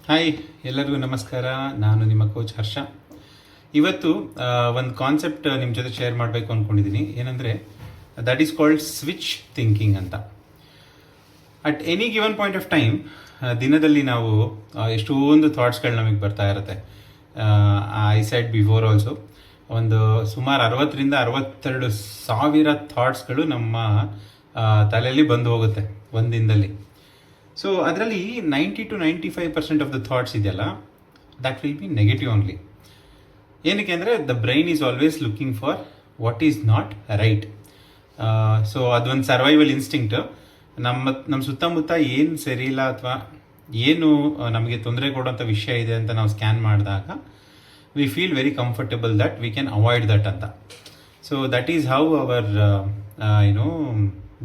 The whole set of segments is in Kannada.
ಹಾಯ್, ಎಲ್ಲರಿಗೂ ನಮಸ್ಕಾರ. ನಾನು ನಿಮ್ಮ ಕೋಚ್ ಹರ್ಷ. ಇವತ್ತು ಒಂದು ಕಾನ್ಸೆಪ್ಟ್ ನಿಮ್ಮ ಜೊತೆ ಶೇರ್ ಮಾಡಬೇಕು ಅಂದ್ಕೊಂಡಿದ್ದೀನಿ. ಏನಂದರೆ that is called switch thinking ಅಂತ. At any given point of time ದಿನದಲ್ಲಿ ನಾವು ಎಷ್ಟೊಂದು ಥಾಟ್ಸ್ಗಳು ನಮಗೆ ಬರ್ತಾ ಇರುತ್ತೆ. ಐ ಸೈಡ್ ಬಿಫೋರ್ ಆಲ್ಸೋ ಒಂದು ಸುಮಾರು 60,000-62,000 ಥಾಟ್ಸ್ಗಳು ನಮ್ಮ ತಲೆಯಲ್ಲಿ ಬಂದು ಹೋಗುತ್ತೆ ಒಂದು ದಿನದಲ್ಲಿ. ಸೊ ಅದರಲ್ಲಿ 90-95% ಆಫ್ ದ ಥಾಟ್ಸ್ ಇದೆಯಲ್ಲ, that will be negative only. ಏನಕ್ಕೆ ಅಂದರೆ the brain is always looking for what is not right. So ಅದೊಂದು ಸರ್ವೈವಲ್ ಇನ್ಸ್ಟಿಂಕ್ಟ್. ನಮ್ಮ ಸುತ್ತಮುತ್ತ ಏನು ಸರಿ ಇಲ್ಲ ಅಥವಾ ಏನು ನಮಗೆ ತೊಂದರೆ ಕೊಡುವಂಥ ವಿಷಯ ಇದೆ ಅಂತ ನಾವು ಸ್ಕ್ಯಾನ್ ಮಾಡಿದಾಗ we feel very comfortable that we can avoid that ಅಂತ. So that is how our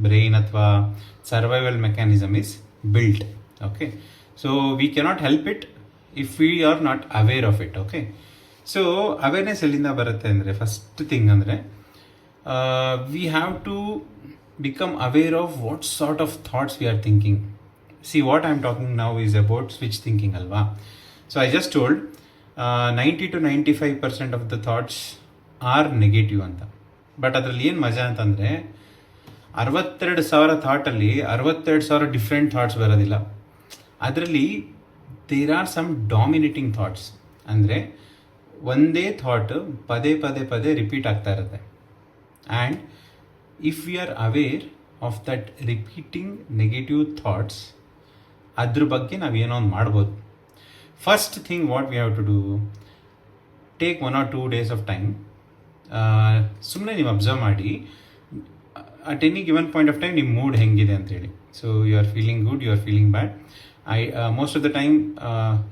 brain ಅಥವಾ survival mechanism is built. Okay, so we cannot help it if we are not aware of it. Okay, so awareness ಎಲ್ಲಿಂದ ಬರುತ್ತೆ ಅಂದರೆ, ಫಸ್ಟ್ ಥಿಂಗ್ ಅಂದರೆ we have to become aware of what sort of thoughts we are thinking. See, what I am talking now is about switch thinking alva. So I just told 90-95% of the thoughts are negative ಅಂತ. ಬಟ್ ಅದರಲ್ಲಿ ಏನು ಮಜಾ ಅಂತಂದರೆ 62,000 ಥಾಟಲ್ಲಿ 62,000 ಡಿಫ್ರೆಂಟ್ ಥಾಟ್ಸ್ ಬರೋದಿಲ್ಲ. ಅದರಲ್ಲಿ there are some dominating thoughts. ಅಂದರೆ ಒಂದೇ ಥಾಟ್ ಪದೇ ಪದೇ ಪದೇ ರಿಪೀಟ್ ಆಗ್ತಾ ಇರುತ್ತೆ. And if we are aware of that repeating negative thoughts, ಅದ್ರ ಬಗ್ಗೆ ನಾವು ಏನೋ ಒಂದು ಮಾಡ್ಬೋದು. First thing what we have to do, take 1 or 2 days of time. ಸುಮ್ಮನೆ ನೀವು ಅಬ್ಸರ್ವ್ ಮಾಡಿ at any given point of time ನಿಮ್ಮ ಮೂಡ್ ಹೆಂಗಿದೆ ಅಂತೇಳಿ. So you are feeling good, you are feeling bad. Most of the time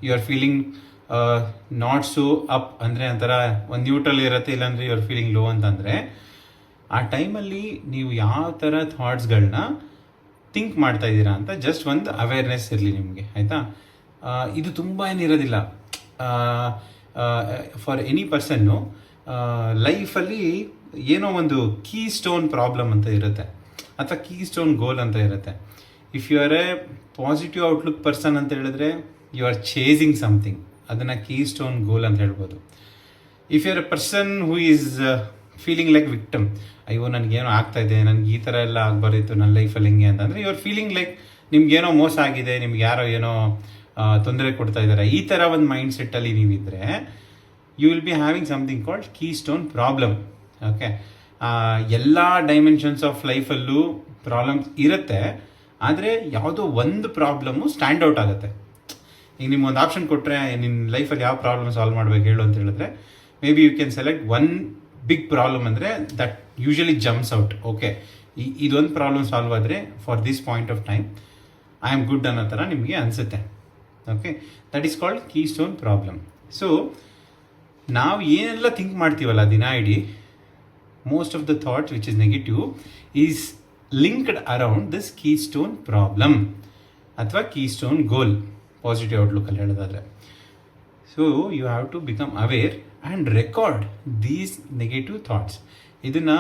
you are feeling not so up, ಅಂದರೆ ಒಂಥರ ಒಂದು ನ್ಯೂಟ್ರಲ್ ಇರುತ್ತೆ, ಇಲ್ಲಾಂದರೆ ಯು ಆರ್ ಫೀಲಿಂಗ್ ಲೋ ಅಂತಂದರೆ ಆ ಟೈಮಲ್ಲಿ ನೀವು ಯಾವ ಥರ ಥಾಟ್ಸ್ಗಳನ್ನ ಥಿಂಕ್ ಮಾಡ್ತಾ ಇದ್ದೀರಾ ಅಂತ ಜಸ್ಟ್ ಒಂದು ಅವೇರ್ನೆಸ್ ಇರಲಿ ನಿಮಗೆ, ಆಯಿತಾ? ಇದು ತುಂಬ ಏನಿರೋದಿಲ್ಲ. ಫಾರ್ ಎನಿ ಪರ್ಸನ್ನು ಲೈಫಲ್ಲಿ ಏನೋ ಒಂದು ಕೀ ಸ್ಟೋನ್ ಪ್ರಾಬ್ಲಮ್ ಅಂತ ಇರುತ್ತೆ, ಅಥವಾ ಕೀ ಸ್ಟೋನ್ ಗೋಲ್ ಅಂತ ಇರುತ್ತೆ. If you are a positive outlook person ಅಂತ ಹೇಳಿದ್ರೆ ಯು ಆರ್ ಚೇಸಿಂಗ್ ಸಮಥಿಂಗ್, ಅದನ್ನು ಕೀ ಸ್ಟೋನ್ ಗೋಲ್ ಅಂತ ಹೇಳ್ಬೋದು. If you are a person who is feeling like victim, ಅಯ್ಯೋ ನನಗೇನೋ ಆಗ್ತಾ ಇದೆ, ನನಗೆ ಈ ಥರ ಎಲ್ಲ ಆಗಬಾರ್ದಿತ್ತು ನನ್ನ ಲೈಫಲ್ಲಿ ಹಿಂಗೆ ಅಂತಂದರೆ ಯು ಆರ್ ಫೀಲಿಂಗ್ ಲೈಕ್ ನಿಮ್ಗೇನೋ ಮೋಸ ಆಗಿದೆ, ನಿಮ್ಗೆ ಯಾರೋ ಏನೋ ತೊಂದರೆ ಕೊಡ್ತಾ ಇದ್ದಾರೆ. ಈ ಥರ ಒಂದು ಮೈಂಡ್ ಸೆಟ್ಟಲ್ಲಿ ನೀವಿದ್ದರೆ you will be having something called keystone problem. Okay, ಎಲ್ಲ ಡೈಮೆನ್ಷನ್ಸ್ ಆಫ್ ಲೈಫಲ್ಲೂ ಪ್ರಾಬ್ಲಮ್ಸ್ ಇರುತ್ತೆ, ಆದರೆ ಯಾವುದೋ ಒಂದು ಪ್ರಾಬ್ಲಮ್ಮು ಸ್ಟ್ಯಾಂಡ್ ಔಟ್ ಆಗುತ್ತೆ. ಈಗ ನಿಮ್ಗೊಂದು ಆಪ್ಷನ್ ಕೊಟ್ಟರೆ ನಿನ್ನ ಲೈಫಲ್ಲಿ ಯಾವ ಪ್ರಾಬ್ಲಮ್ ಸಾಲ್ವ್ ಮಾಡಬೇಕು ಹೇಳು ಅಂತ ಹೇಳಿದ್ರೆ maybe you can select one big problem, ಅಂದರೆ that usually jumps out. Okay, ಇದೊಂದು ಪ್ರಾಬ್ಲಮ್ ಸಾಲ್ವ್ ಆದರೆ for this point of time I am good ಅನ್ನೋ ಥರ ನಿಮಗೆ ಅನಿಸುತ್ತೆ. Okay, that is called keystone problem. So ನಾವು ಏನೆಲ್ಲ ಥಿಂಕ್ ಮಾಡ್ತೀವಲ್ಲ ದಿನ ಇಡೀ, most of the thoughts which is negative is linked around this keystone problem ಅಥವಾ keystone goal, ಪಾಸಿಟಿವ್ ಔಟ್ಲುಕ್ ಅಲ್ಲಿ ಹೇಳೋದಾದ್ರೆ. So you have to become aware and record these negative thoughts. ಇದನ್ನು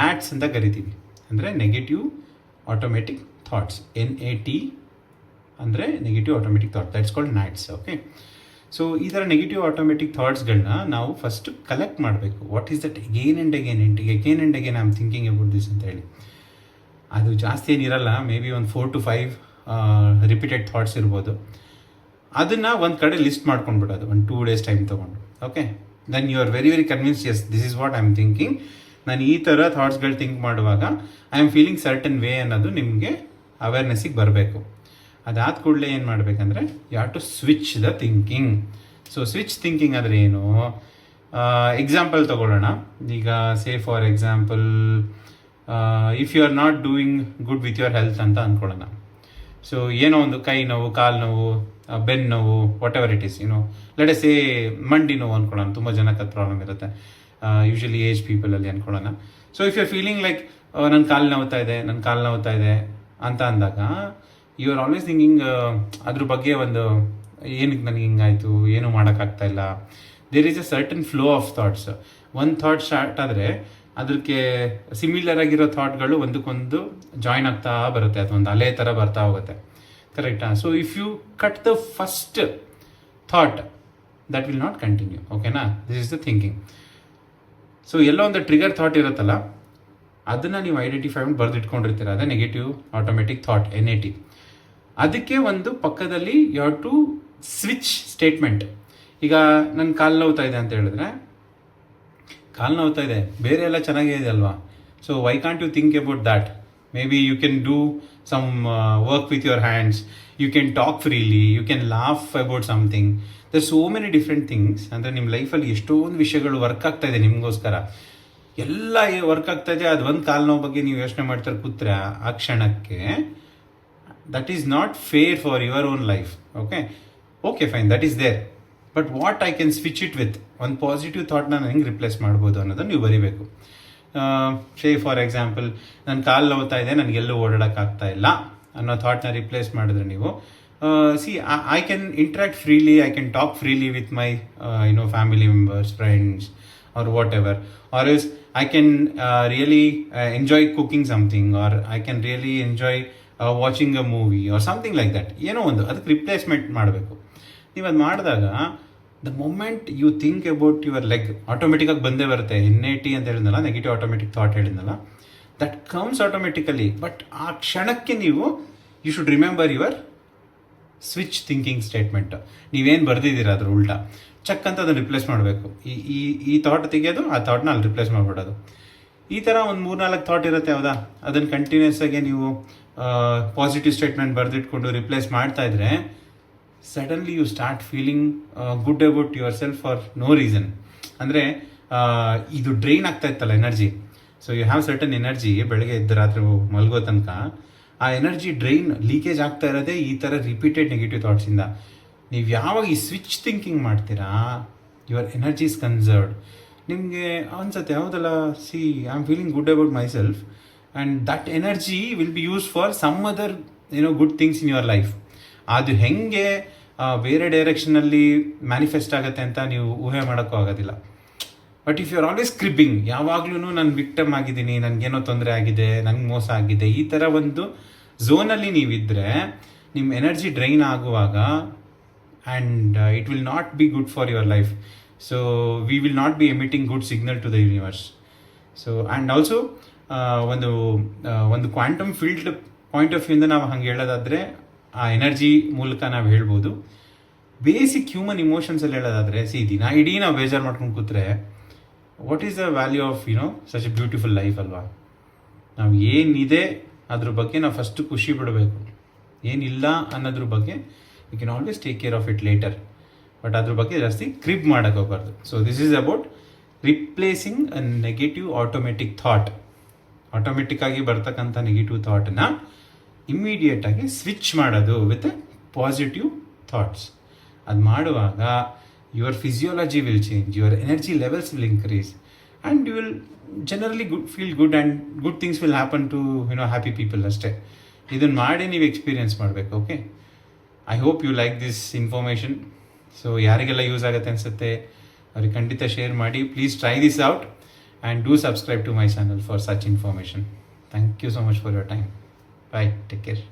ನ್ಯಾಟ್ಸ್ ಅಂತ ಕರಿತೀವಿ, ಅಂದರೆ ನೆಗೆಟಿವ್ ಆಟೋಮೆಟಿಕ್ ಥಾಟ್ಸ್. NAT ಅಂದರೆ negative automatic thought, that's called NATs. Okay, so ಈ ಥರ ನೆಗೆಟಿವ್ ಆಟೋಮೆಟಿಕ್ ಥಾಟ್ಸ್ಗಳನ್ನ ನಾವು ಫಸ್ಟ್ ಕಲೆಕ್ಟ್ ಮಾಡಬೇಕು. What is that again and again I am thinking about this ಅಂತ ಹೇಳಿ. ಅದು ಜಾಸ್ತಿ ಏನಿರಲ್ಲ, ಮೇ ಬಿ ಒಂದು 4 to 5 ರಿಪೀಟೆಡ್ ಥಾಟ್ಸ್ ಇರ್ಬೋದು. ಅದನ್ನು ಒಂದು ಕಡೆ ಲಿಸ್ಟ್ ಮಾಡ್ಕೊಂಡ್ಬಿಡೋದು, ಒಂದು 2 days ಟೈಮ್ ತೊಗೊಂಡು. Okay, then you are very very convince, yes this is what I am thinking. ನಾನು ಈ ಥರ ಥಾಟ್ಸ್ಗಳು ಥಿಂಕ್ ಮಾಡುವಾಗ I am feeling certain way ಅನ್ನೋದು ನಿಮಗೆ ಅವೇರ್ನೆಸ್ಸಿಗೆ ಬರಬೇಕು. ಅದಾದ ಕೂಡಲೇ ಏನು ಮಾಡಬೇಕಂದ್ರೆ you have to switch the thinking. So switch thinking ಅಂದರೆ ಏನು? ಎಕ್ಸಾಂಪಲ್ ತಗೊಳ್ಳೋಣ. ಈಗ say for example, if you are not doing good with your health ಅಂತ ಅಂದ್ಕೊಳ್ಳೋಣ. ಸೊ ಏನೋ ಒಂದು ಕೈ ನೋವು, ಕಾಲು ನೋವು, ಬೆನ್ನು ನೋವು, whatever it is, let us say ಮಂಡಿ ನೋವು ಅಂದ್ಕೊಳ್ಳೋಣ. ತುಂಬ ಜನಕ್ಕೆ ಅದು ಪ್ರಾಬ್ಲಮ್ ಇರುತ್ತೆ, ಯೂಶಲಿ ಏಜ್ ಪೀಪಲಲ್ಲಿ ಅಂದ್ಕೊಳ್ಳೋಣ. So if you are feeling like ನನ್ನ ಕಾಲು ನೋವ್ತಾ ಇದೆ ಅಂತ ಅಂದಾಗ ಯು ಆರ್ ಆಲ್ವೇಸ್ ಥಿಂಕಿಂಗ್ ಅದ್ರ ಬಗ್ಗೆ ಒಂದು ಏನಕ್ಕೆ ನನಗೆ ಹಿಂಗಾಯಿತು, ಏನೂ ಮಾಡೋಕ್ಕಾಗ್ತಾ ಇಲ್ಲ. There is a certain flow of thoughts. ಒಂದು ಥಾಟ್ ಸ್ಟಾರ್ಟ್ ಆದರೆ ಅದಕ್ಕೆ ಸಿಮಿಲರ್ ಆಗಿರೋ ಥಾಟ್ಗಳು ಒಂದಕ್ಕೊಂದು ಜಾಯ್ನ್ ಆಗ್ತಾ ಬರುತ್ತೆ, ಅಥವಾ ಒಂದು ಅಲೆ ಥರ ಬರ್ತಾ ಹೋಗುತ್ತೆ. ಕರೆಕ್ಟಾ? So if you cut the first thought that will not continue. ಓಕೆನಾ? This is the thinking. So ಎಲ್ಲೋ ಒಂದು ಟ್ರಿಗರ್ ಥಾಟ್ ಇರುತ್ತಲ್ಲ, ಅದನ್ನು ನೀವು ಐಡೆಂಟಿಫೈ ಮಾಡಿ ಬರೆದಿಟ್ಕೊಂಡಿರ್ತೀರ. ಅದೇ ನೆಗೆಟಿವ್ ಆಟೋಮೆಟಿಕ್ ಥಾಟ್, NAT. ಅದಕ್ಕೆ ಒಂದು ಪಕ್ಕದಲ್ಲಿ you have to switch statement. ಈಗ ನನ್ನ ಕಾಲು ನೋವ್ತಾ ಇದೆ ಅಂತ ಹೇಳಿದ್ರೆ, ಕಾಲು ನೋವ್ತಾ ಇದೆ, ಬೇರೆ ಎಲ್ಲ ಚೆನ್ನಾಗಿದೆ ಅಲ್ವಾ, so why can't you think about that? Maybe you can do some work with your hands, you can talk freely, you can laugh about something. There so many different things. ಅಂದರೆ ನಿಮ್ಮ ಲೈಫಲ್ಲಿ ಎಷ್ಟೊಂದು ವಿಷಯಗಳು ವರ್ಕ್ ಆಗ್ತಾ ಇದೆ ನಿಮಗೋಸ್ಕರ, ಎಲ್ಲ ವರ್ಕ್ ಆಗ್ತಾ ಇದೆ. ಅದು ಒಂದು ಕಾಲು ನೋವು ಬಗ್ಗೆ ನೀವು ಯೋಚನೆ ಮಾಡ್ತಾರೆ ಕೂತ್ರೆ ಆ ಕ್ಷಣಕ್ಕೆ, that is not fair for your own life. Okay fine, that is there, but what I can switch it with, ಒಂದು ಪಾಸಿಟಿವ್ ಥಾಟ್ನ ನಾನು ಹೆಂಗೆ ರಿಪ್ಲೇಸ್ ಮಾಡ್ಬೋದು ಅನ್ನೋದನ್ನು ನೀವು ಬರೀಬೇಕು. ಫಾರ್ ಎಕ್ಸಾಂಪಲ್, ನನ್ನ ಕಾಲು ನೋವ್ತಾ ಇದೆ, ನನಗೆಲ್ಲೂ ಓಡಾಡೋಕ್ಕಾಗ್ತಾ ಇಲ್ಲ ಅನ್ನೋ ಥಾಟ್ನ ರಿಪ್ಲೇಸ್ ಮಾಡಿದ್ರೆ ನೀವು, I can interact freely, I can talk freely with my family members, friends, or whatever, or else I can really enjoy cooking something, or I can really enjoy watching a movie or something like that. ಏನೋ ಒಂದು ಅದಕ್ಕೆ ರಿಪ್ಲೇಸ್ಮೆಂಟ್ ಮಾಡಬೇಕು. ನೀವು ಅದು ಮಾಡಿದಾಗ the moment you think about your leg, ಆಟೋಮೆಟಿಕಾಗಿ ಬಂದೇ ಬರುತ್ತೆ. NAT ಅಂತ ಹೇಳಿದ್ನಲ್ಲ, ನೆಗೆಟಿವ್ ಆಟೋಮೆಟಿಕ್ ಥಾಟ್ ಹೇಳಿದ್ನಲ್ಲ, ದಟ್ ಕಮ್ಸ್ ಆಟೋಮೆಟಿಕಲಿ. ಬಟ್ ಆ ಕ್ಷಣಕ್ಕೆ ನೀವು you should remember your switch thinking statement. ನೀವೇನು ಬರೆದಿದ್ದೀರ ಅದ್ರ ಉಲ್ಟಾ ಚಕ್ ಅಂತ ಅದನ್ನು ರಿಪ್ಲೇಸ್ ಮಾಡಬೇಕು. ಈ ಥಾಟ್ ತೆಗೆಯೋದು, ಆ ಥಾಟ್ನ ಅಲ್ಲಿ ರಿಪ್ಲೇಸ್ ಮಾಡಿಬಿಡೋದು. ಈ ಥರ ಒಂದು 3-4 ಥಾಟ್ ಇರುತ್ತೆ, ಹೌದಾ? ಅದನ್ನು ಕಂಟಿನ್ಯೂಸ್ ಆಗಿ ನೀವು ಪಾಸಿಟಿವ್ ಸ್ಟೇಟ್ಮೆಂಟ್ ಬರೆದಿಟ್ಕೊಂಡು ರಿಪ್ಲೇಸ್ ಮಾಡ್ತಾ ಇದ್ರೆ, suddenly you start feeling good about yourself for no reason. ಅಂದರೆ ಇದು ಡ್ರೈನ್ ಆಗ್ತಾ ಇತ್ತಲ್ಲ energy. So you have certain energy, ಬೆಳಗ್ಗೆ ಎದ್ದು ರಾತ್ರಿ ಮಲಗೋ ತನಕ ಆ ಎನರ್ಜಿ ಡ್ರೈನ್ ಲೀಕೇಜ್ ಆಗ್ತಾ ಇರೋದೇ ಈ ಥರ ರಿಪೀಟೆಡ್ ನೆಗೆಟಿವ್ ಥಾಟ್ಸಿಂದ. ನೀವು ಯಾವಾಗ ಈ ಸ್ವಿಚ್ ಥಿಂಕಿಂಗ್ ಮಾಡ್ತೀರಾ, ಯುವರ್ ಎನರ್ಜಿ ಇಸ್ ಕನ್ಸರ್ವ್ಡ್. ನಿಮಗೆ ಅನ್ಸುತ್ತೆ, ಹೌದಲ್ಲ, I am feeling good about myself, and that energy will be use for some other good things in your life. ಅದು ಹೆಂಗೆ ಬೇರೆ ಡೈರೆಕ್ಷನಲ್ಲಿ ಮ್ಯಾನಿಫೆಸ್ಟ್ ಆಗುತ್ತೆ ಅಂತ ನೀವು ಊಹೆ ಮಾಡೋಕ್ಕೂ ಆಗೋದಿಲ್ಲ. But if you are always cribbing, ಯಾವಾಗ್ಲೂ ನಾನು ವಿಕ್ಟಮ್ ಆಗಿದ್ದೀನಿ, ನನಗೇನೋ ತೊಂದರೆ ಆಗಿದೆ, ನನಗೆ ಮೋಸ ಆಗಿದೆ, ಈ ಥರ ಒಂದು ಝೋನಲ್ಲಿ ನೀವಿದ್ದರೆ ನಿಮ್ಮ ಎನರ್ಜಿ ಡ್ರೈನ್ ಆಗುವಾಗ, and it will not be good for your life. So we will not be emitting good signal to the universe. So and also ಒಂದು ಕ್ವಾಂಟಮ್ ಫೀಲ್ಡ್ ಪಾಯಿಂಟ್ ಆಫ್ ವ್ಯೂಯಿಂದ ನಾವು ಹಂಗೆ ಹೇಳೋದಾದರೆ, ಆ ಎನರ್ಜಿ ಮೂಲಕ ನಾವು ಹೇಳ್ಬೋದು. ಬೇಸಿಕ್ ಹ್ಯೂಮನ್ ಇಮೋಷನ್ಸಲ್ಲಿ ಹೇಳೋದಾದರೆ, ದಿನ ಇಡೀ ನಾವು ಬೇಜಾರು ಮಾಡ್ಕೊಂಡು ಕೂತ್ರೆ, what is the value of such A beautiful life ಅಲ್ವಾ? ನಾವು ಏನಿದೆ ಅದ್ರ ಬಗ್ಗೆ ನಾವು ಫಸ್ಟು ಖುಷಿ ಬಿಡಬೇಕು. ಏನಿಲ್ಲ ಅನ್ನೋದ್ರ ಬಗ್ಗೆ you can always take care of it later, but ಅದ್ರ ಬಗ್ಗೆ ಜಾಸ್ತಿ ಕ್ರಿಬ್ ಮಾಡೋಕ್ಕೆ ಹೋಗ್ಬಾರ್ದು. So this is about replacing a negative automatic thought. ಆಟೋಮೆಟಿಕ್ಕಾಗಿ ಬರ್ತಕ್ಕಂಥ ನೆಗೆಟಿವ್ ಥಾಟನ್ನ ಇಮ್ಮಿಡಿಯೇಟಾಗಿ ಸ್ವಿಚ್ ಮಾಡೋದು ವಿತ್ ಪಾಸಿಟಿವ್ ಥಾಟ್ಸ್. ಅದು ಮಾಡುವಾಗ your physiology will change, your energy levels will increase, and you will generally feel good, and good things will happen to happy people ಅಷ್ಟೇ. ಇದನ್ನು ಮಾಡಿ ನೀವು ಎಕ್ಸ್ಪೀರಿಯನ್ಸ್ ಮಾಡಬೇಕು. Okay, I hope you like this information. So ಯಾರಿಗೆಲ್ಲ ಯೂಸ್ ಆಗುತ್ತೆ ಅನಿಸುತ್ತೆ ಅವ್ರಿಗೆ ಖಂಡಿತ ಶೇರ್ ಮಾಡಿ. Please try this out and do subscribe to my channel for such information. Thank you so much for your time. Bye, take care.